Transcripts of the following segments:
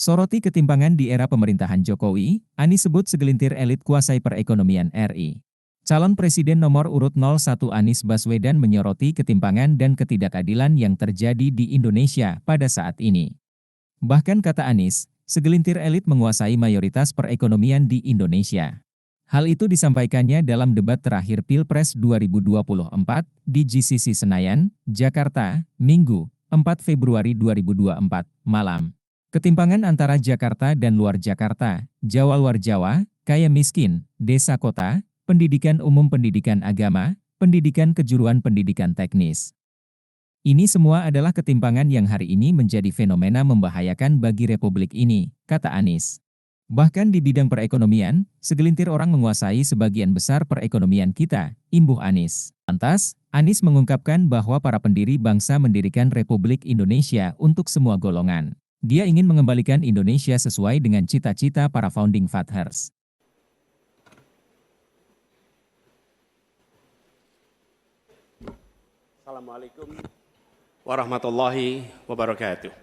Soroti ketimpangan di era pemerintahan Jokowi, Anies sebut segelintir elit kuasai perekonomian RI. Calon Presiden nomor urut 01 Anies Baswedan menyoroti ketimpangan dan ketidakadilan yang terjadi di Indonesia pada saat ini. Bahkan kata Anies, segelintir elit menguasai mayoritas perekonomian di Indonesia. Hal itu disampaikannya dalam debat terakhir Pilpres 2024 di GCC Senayan, Jakarta, Minggu, 4 Februari 2024, malam. Ketimpangan antara Jakarta dan luar Jakarta, Jawa luar Jawa, kaya miskin, desa kota, pendidikan umum pendidikan agama, pendidikan kejuruan pendidikan teknis. Ini semua adalah ketimpangan yang hari ini menjadi fenomena membahayakan bagi republik ini, kata Anies. Bahkan di bidang perekonomian, segelintir orang menguasai sebagian besar perekonomian kita, imbuh Anies. Lantas, Anies mengungkapkan bahwa para pendiri bangsa mendirikan Republik Indonesia untuk semua golongan. Dia ingin mengembalikan Indonesia sesuai dengan cita-cita para founding fathers. Assalamualaikum warahmatullahi wabarakatuh.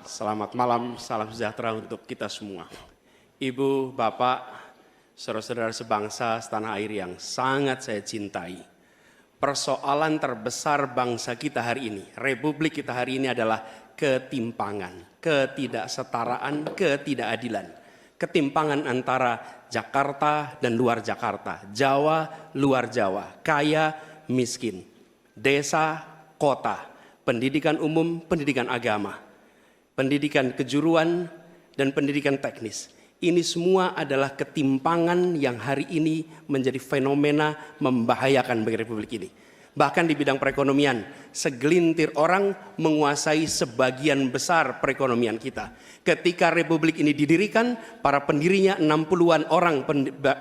Selamat malam, salam sejahtera untuk kita semua. Ibu, Bapak, saudara-saudara sebangsa setanah air yang sangat saya cintai. Persoalan terbesar bangsa kita hari ini, republik kita hari ini adalah ketimpangan, ketidaksetaraan, ketidakadilan. Ketimpangan antara Jakarta dan luar Jakarta, Jawa, luar Jawa, kaya, miskin, desa, kota, pendidikan umum, pendidikan agama, pendidikan kejuruan, dan pendidikan teknis. Ini semua adalah ketimpangan yang hari ini menjadi fenomena membahayakan bagi republik ini. Bahkan di bidang perekonomian, segelintir orang menguasai sebagian besar perekonomian kita. Ketika republik ini didirikan, para pendirinya 60-an orang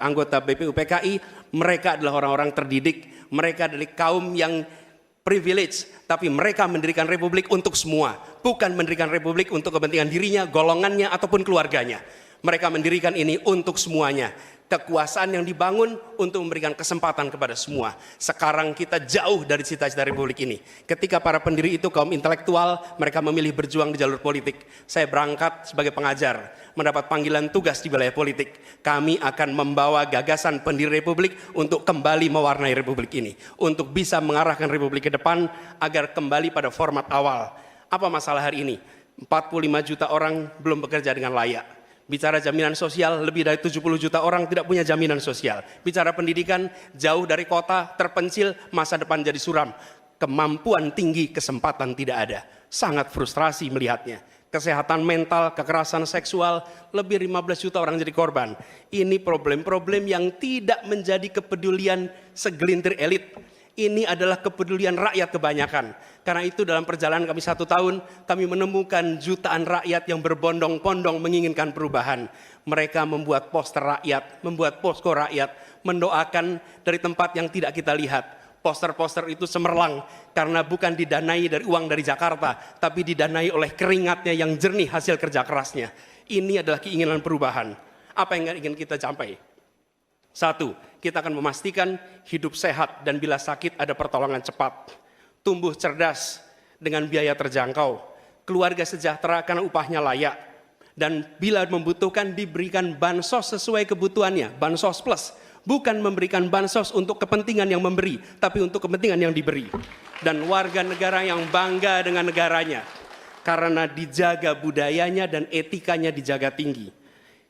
anggota BPUPKI, mereka adalah orang-orang terdidik, mereka adalah kaum yang privilege, tapi mereka mendirikan republik untuk semua, bukan mendirikan republik untuk kepentingan dirinya, golongannya, ataupun keluarganya. Mereka mendirikan ini untuk semuanya. Kekuasaan yang dibangun untuk memberikan kesempatan kepada semua. Sekarang kita jauh dari cita-cita republik ini. Ketika para pendiri itu kaum intelektual, mereka memilih berjuang di jalur politik. Saya berangkat sebagai pengajar, mendapat panggilan tugas di wilayah politik. Kami akan membawa gagasan pendiri republik untuk kembali mewarnai republik ini. Untuk bisa mengarahkan republik ke depan agar kembali pada format awal. Apa masalah hari ini? 45 juta orang belum bekerja dengan layak. Bicara jaminan sosial, lebih dari 70 juta orang tidak punya jaminan sosial. Bicara pendidikan, jauh dari kota, terpencil, masa depan jadi suram. Kemampuan tinggi, kesempatan tidak ada. Sangat frustrasi melihatnya. Kesehatan mental, kekerasan seksual, lebih 15 juta orang jadi korban. Ini problem-problem yang tidak menjadi kepedulian segelintir elit. Ini adalah kepedulian rakyat kebanyakan. Karena itu dalam perjalanan kami 1 tahun, kami menemukan jutaan rakyat yang berbondong-bondong menginginkan perubahan. Mereka membuat poster rakyat, membuat posko rakyat, mendoakan dari tempat yang tidak kita lihat. Poster-poster itu cemerlang karena bukan didanai dari uang dari Jakarta, tapi didanai oleh keringatnya yang jernih hasil kerja kerasnya. Ini adalah keinginan perubahan. Apa yang ingin kita capai? 1, kita akan memastikan hidup sehat dan bila sakit ada pertolongan cepat. Tumbuh cerdas dengan biaya terjangkau. Keluarga sejahtera karena upahnya layak. Dan bila membutuhkan diberikan bansos sesuai kebutuhannya. Bansos plus. Bukan memberikan bansos untuk kepentingan yang memberi, tapi untuk kepentingan yang diberi. Dan warga negara yang bangga dengan negaranya. Karena dijaga budayanya dan etikanya dijaga tinggi.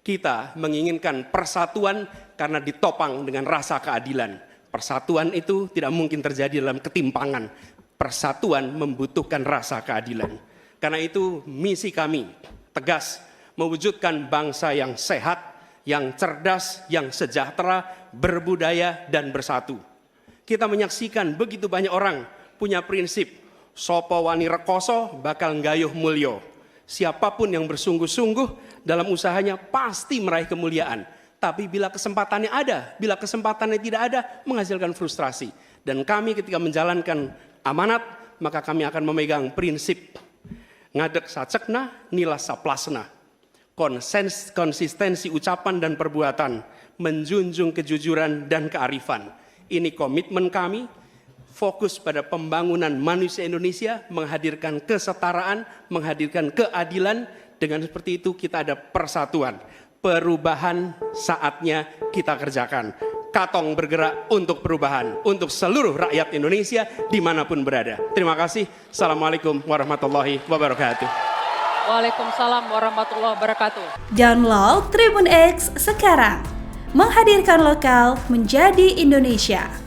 Kita menginginkan persatuan karena ditopang dengan rasa keadilan. Persatuan itu tidak mungkin terjadi dalam ketimpangan. Persatuan membutuhkan rasa keadilan. Karena itu misi kami tegas mewujudkan bangsa yang sehat, yang cerdas, yang sejahtera, berbudaya dan bersatu. Kita menyaksikan begitu banyak orang punya prinsip sopo wani rekoso bakal nggayuh mulyo. Siapapun yang bersungguh-sungguh dalam usahanya pasti meraih kemuliaan. Tapi bila kesempatannya ada, bila kesempatannya tidak ada, menghasilkan frustrasi. Dan kami ketika menjalankan amanat, maka kami akan memegang prinsip ngadek sacekna, nilas saplasna. Konsistensi ucapan dan perbuatan, menjunjung kejujuran dan kearifan. Ini komitmen kami. Fokus pada pembangunan manusia Indonesia, menghadirkan kesetaraan, menghadirkan keadilan, Dengan seperti itu kita ada persatuan. Perubahan saatnya kita kerjakan. Katong bergerak untuk perubahan, untuk seluruh rakyat Indonesia dimanapun berada. Terima kasih. Assalamualaikum warahmatullahi wabarakatuh. Waalaikumsalam warahmatullahi wabarakatuh. Download Tribun X sekarang. Menghadirkan lokal menjadi Indonesia.